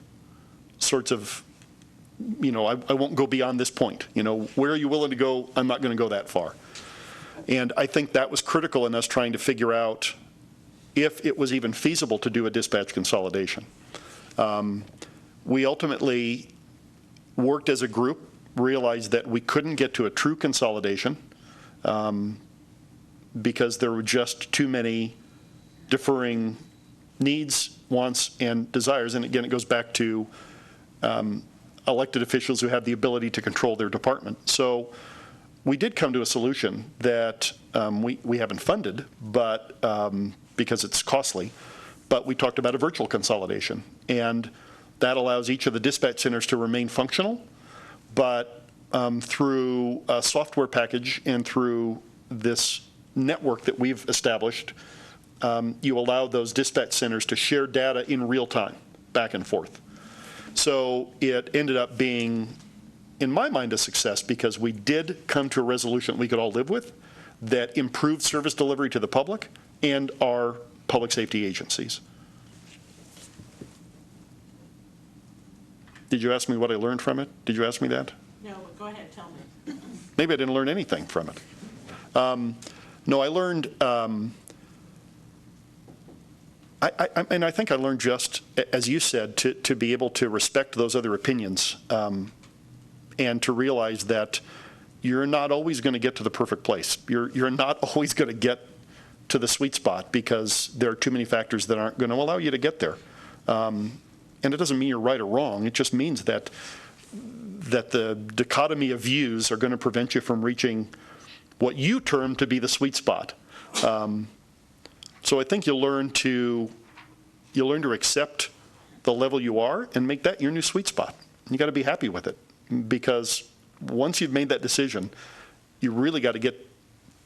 sorts of, you know, I won't go beyond this point. You know, where are you willing to go? I'm not going to go that far. And I think that was critical in us trying to figure out if it was even feasible to do a dispatch consolidation. We ultimately worked as a group, realized that we couldn't get to a true consolidation because there were just too many differing needs, wants, and desires. And again, it goes back to elected officials who have the ability to control their department. So we did come to a solution that we haven't funded, but because it's costly, but we talked about a virtual consolidation. And that allows each of the dispatch centers to remain functional, but through a software package and through this network that we've established, you allow those dispatch centers to share data in real time, back and forth. So it ended up being, in my mind, a success because we did come to a resolution we could all live with that improved service delivery to the public and our public safety agencies. Did you ask me what I learned from it? Did you ask me that? No, but go ahead, tell me. Maybe I didn't learn anything from it. No, I learned, and I think I learned just, as you said, to be able to respect those other opinions and to realize that you're not always going to get to the perfect place. You're not always going to get to the sweet spot because there are too many factors that aren't going to allow you to get there. And it doesn't mean you're right or wrong. It just means that the dichotomy of views are going to prevent you from reaching what you term to be the sweet spot. So I think you'll learn to accept the level you are and make that your new sweet spot. You got to be happy with it because once you've made that decision, you really got to get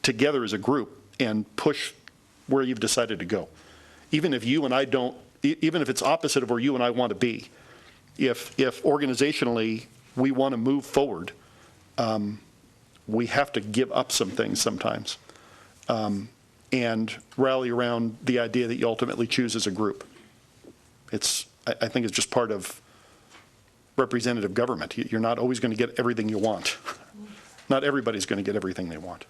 together as a group and push where you've decided to go. Even if you and I don't, even if it's opposite of where you and I want to be, if organizationally we want to move forward, we have to give up some things sometimes and rally around the idea that you ultimately choose as a group. I think it's just part of representative government. You're not always going to get everything you want. Not everybody's going to get everything they want.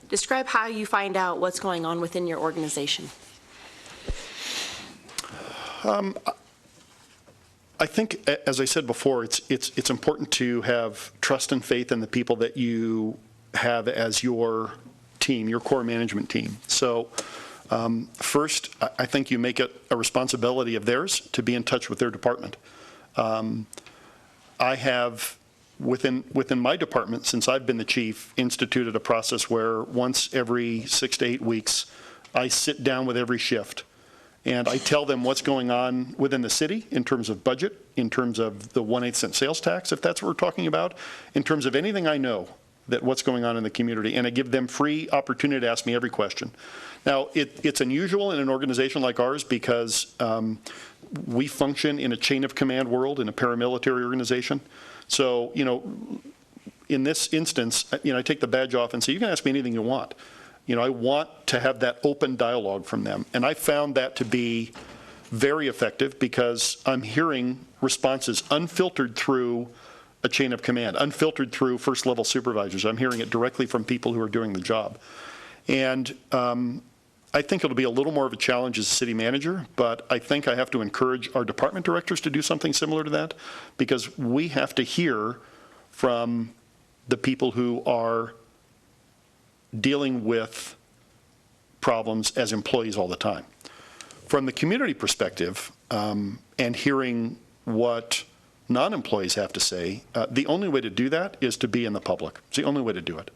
Describe how you find out what's going on within your organization. I think, as I said before, it's important to have trust and faith in the people that you have as your team, your core management team. So first, I think you make it a responsibility of theirs to be in touch with their department. I have, within my department, since I've been the chief, instituted a process where once every 6 to 8 weeks, I sit down with every shift and I tell them what's going on within the city in terms of budget, in terms of the 1/8 cent sales tax, if that's what we're talking about, in terms of anything I know that what's going on in the community, and I give them free opportunity to ask me every question. Now, it's unusual in an organization like ours because we function in a chain of command world, in a paramilitary organization. So, in this instance, I take the badge off and say, you can ask me anything you want. I want to have that open dialogue from them. And I found that to be very effective because I'm hearing responses unfiltered through a chain of command, unfiltered through first level supervisors. I'm hearing it directly from people who are doing the job. And I think it'll be a little more of a challenge as a city manager, but I think I have to encourage our department directors to do something similar to that because we have to hear from the people who are dealing with problems as employees all the time. From the community perspective, and hearing what non-employees have to say, the only way to do that is to be in the public. It's the only way to do it.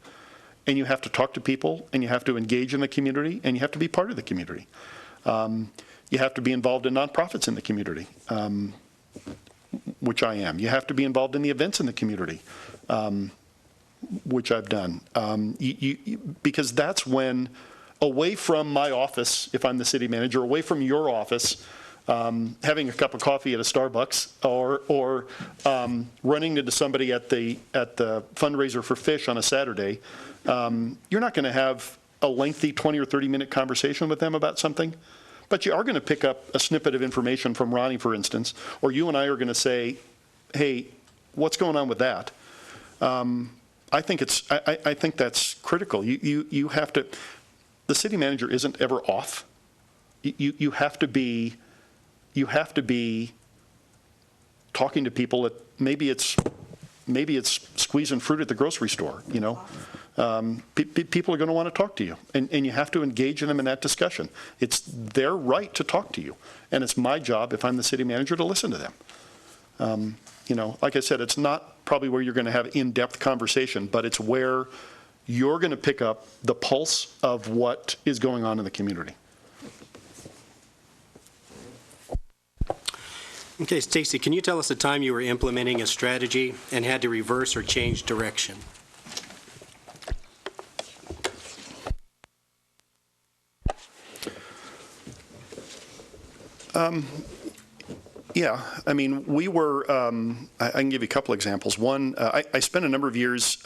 And you have to talk to people, and you have to engage in the community, and you have to be part of the community. You have to be involved in nonprofits in the community, which I am. You have to be involved in the events in the community, which I've done. Because that's when, away from my office, if I'm the city manager, away from your office, having a cup of coffee at a Starbucks or running into somebody at the fundraiser for fish on a Saturday, you're not going to have a lengthy 20 or 30-minute conversation with them about something, but you are going to pick up a snippet of information from Ronnie, for instance, or you and I are going to say, hey, what's going on with that? I think that's critical. You have to, the city manager isn't ever off. You have to be talking to people at, maybe it's squeezing fruit at the grocery store, you know. People are going to want to talk to you, and you have to engage them in that discussion. It's their right to talk to you, and it's my job, if I'm the city manager, to listen to them. You know, like I said, it's not probably where you're going to have in-depth conversation, but it's where you're going to pick up the pulse of what is going on in the community. Okay, Stacy, can you tell us a time you were implementing a strategy and had to reverse or change direction? Yeah, I mean, we were, I can give you a couple examples. One, I spent a number of years,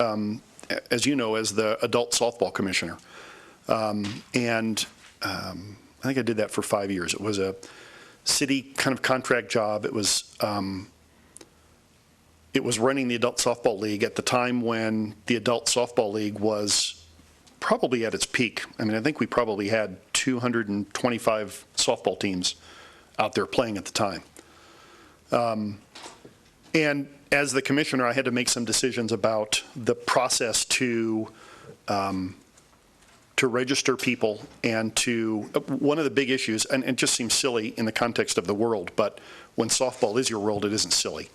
as you know, as the adult softball commissioner. And I think I did that for 5 years. It was a city kind of contract job. It was running the adult softball league at the time when the adult softball league was probably at its peak. I mean, I think we probably had 225 softball teams out there playing at the time. And as the commissioner, I had to make some decisions about the process to register people and to, one of the big issues, and it just seems silly in the context of the world, but when softball is your world, it isn't silly.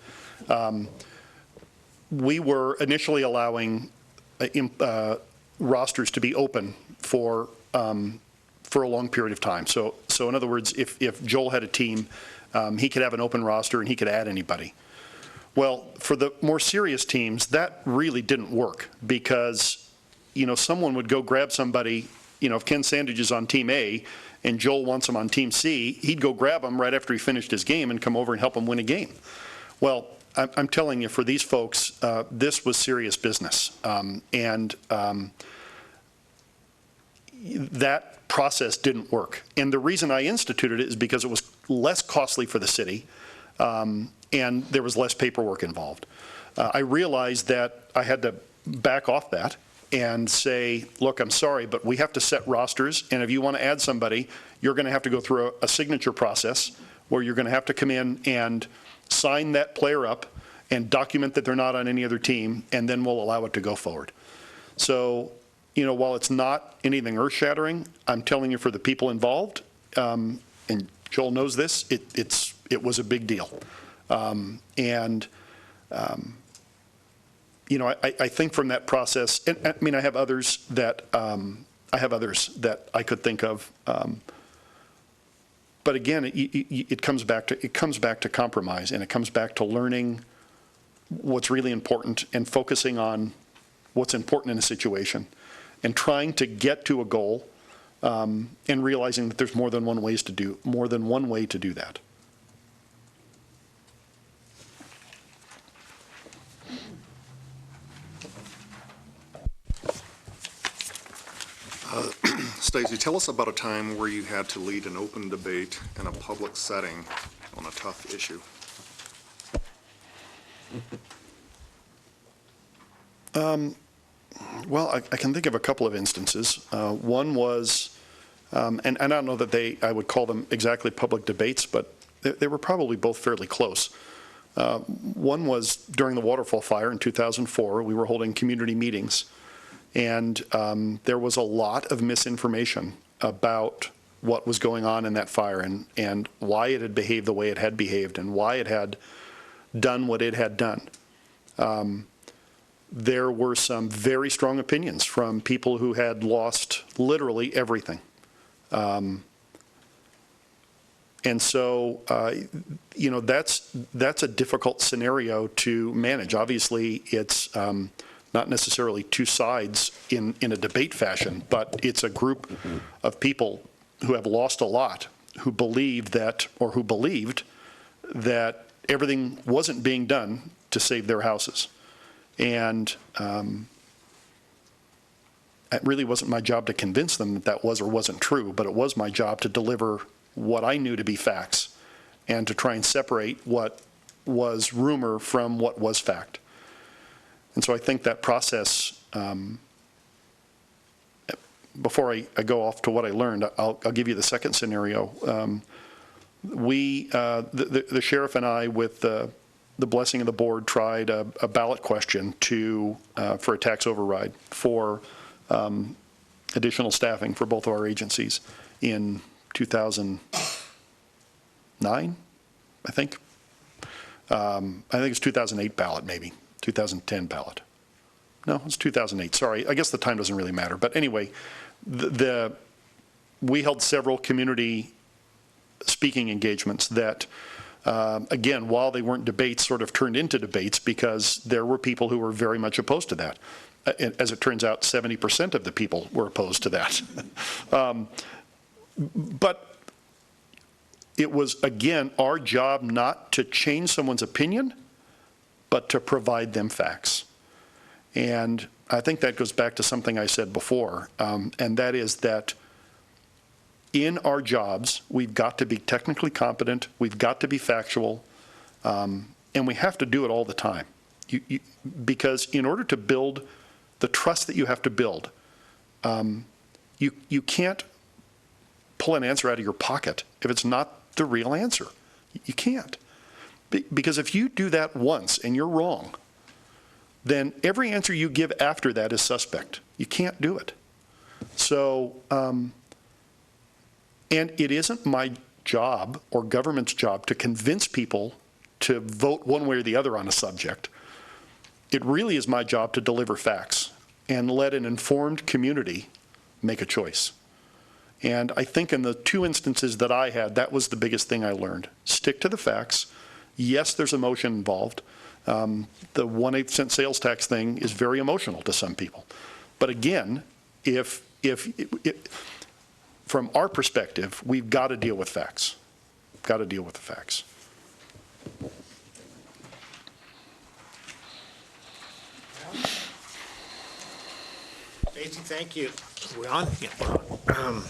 We were initially allowing rosters to be open for a long period of time. So in other words, if Joel had a team, he could have an open roster and he could add anybody. Well, for the more serious teams, that really didn't work because, you know, someone would go grab somebody, you know, if Ken Sandage is on Team A and Joel wants him on Team C, he'd go grab him right after he finished his game and come over and help him win a game. Well, I'm telling you, for these folks, this was serious business. That process didn't work. And the reason I instituted it is because it was less costly for the city, and there was less paperwork involved. I realized that I had to back off that and say, look, I'm sorry, but we have to set rosters, and if you want to add somebody, you're going to have to go through a signature process where you're going to have to come in and sign that player up and document that they're not on any other team, and then we'll allow it to go forward. So, you know, while it's not anything earth-shattering, I'm telling you, for the people involved, and Joel knows this, it was a big deal. You know, I think from that process, and I mean, I have others that I could think of. But again, it comes back to compromise, and it comes back to learning what's really important and focusing on what's important in a situation, and trying to get to a goal, and realizing that there's more than one way to do that. Stacey, tell us about a time where you had to lead an open debate in a public setting on a tough issue. Well, I can think of a couple of instances. One was, and I don't know that I would call them exactly public debates, but they were probably both fairly close. One was during the waterfall fire in 2004. We were holding community meetings, and there was a lot of misinformation about what was going on in that fire, and why it had behaved the way it had behaved, and why it had done what it had done. There were some very strong opinions from people who had lost literally everything. And so, you know, that's a difficult scenario to manage. Obviously, it's not necessarily two sides in a debate fashion, but it's a group of people who have lost a lot, who believed that everything wasn't being done to save their houses. And it really wasn't my job to convince them that that was or wasn't true, but it was my job to deliver what I knew to be facts and to try and separate what was rumor from what was fact. And so I think that process, before I go off to what I learned, I'll give you the second scenario. The sheriff and I, with the blessing of the board, tried a ballot question for a tax override for additional staffing for both of our agencies in 2009, I think. I think it's 2008 ballot, maybe 2010 ballot. No, it's 2008. Sorry, I guess the time doesn't really matter. But anyway, we held several community speaking engagements that, again, while they weren't debates, sort of turned into debates because there were people who were very much opposed to that. As it turns out, 70% of the people were opposed to that. But it was, again, our job not to change someone's opinion, but to provide them facts. And I think that goes back to something I said before, and that is that in our jobs, we've got to be technically competent, we've got to be factual, and we have to do it all the time. Because in order to build the trust that you have to build, you can't pull an answer out of your pocket if it's not the real answer. You can't. Because if you do that once and you're wrong, then every answer you give after that is suspect. You can't do it. So, and it isn't my job or government's job to convince people to vote one way or the other on a subject. It really is my job to deliver facts and let an informed community make a choice. And I think in the two instances that I had, that was the biggest thing I learned. Stick to the facts. Yes, there's emotion involved. The 1/8 cent sales tax thing is very emotional to some people. But again, from our perspective, we've got to deal with facts. Got to deal with the facts. Stacey, thank you. We on? Yeah, we're on.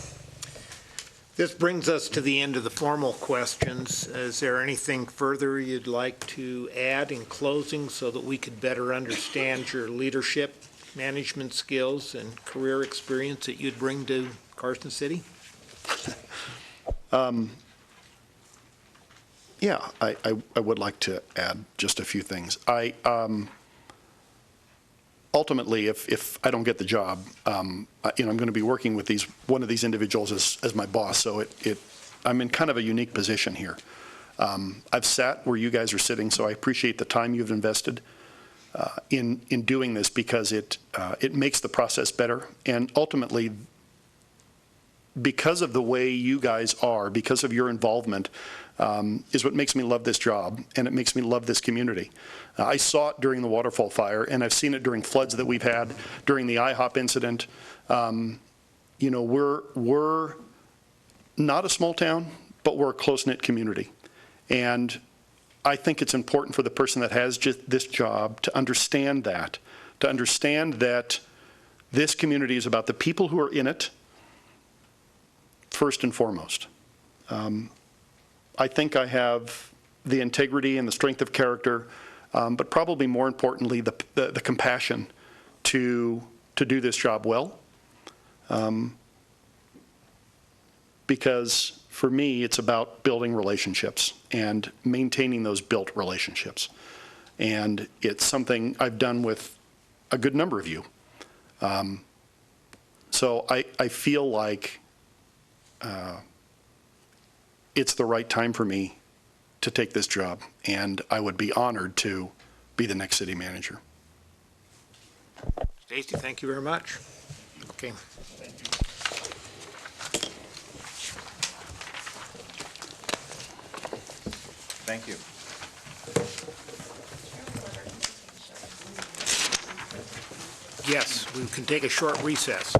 This brings us to the end of the formal questions. Is there anything further you'd like to add in closing so that we could better understand your leadership, management skills, and career experience that you'd bring to Carson City? Yeah, I would like to add just a few things. Ultimately, if I don't get the job, I'm going to be working with one of these individuals as my boss. So I'm in kind of a unique position here. I've sat where you guys are sitting, so I appreciate the time you've invested in doing this because it makes the process better. And ultimately, because of the way you guys are, because of your involvement, is what makes me love this job, and it makes me love this community. I saw it during the waterfall fire, and I've seen it during floods that we've had, during the IHOP incident. We're not a small town, but we're a close-knit community. And I think it's important for the person that has just this job to understand that this community is about the people who are in it, first and foremost. I think I have the integrity and the strength of character, but probably more importantly, the compassion to do this job well. Because for me, it's about building relationships and maintaining those built relationships. And it's something I've done with a good number of you. So I feel like it's the right time for me to take this job, and I would be honored to be the next city manager. Stacey, thank you very much. Okay. Thank you. Yes, we can take a short recess.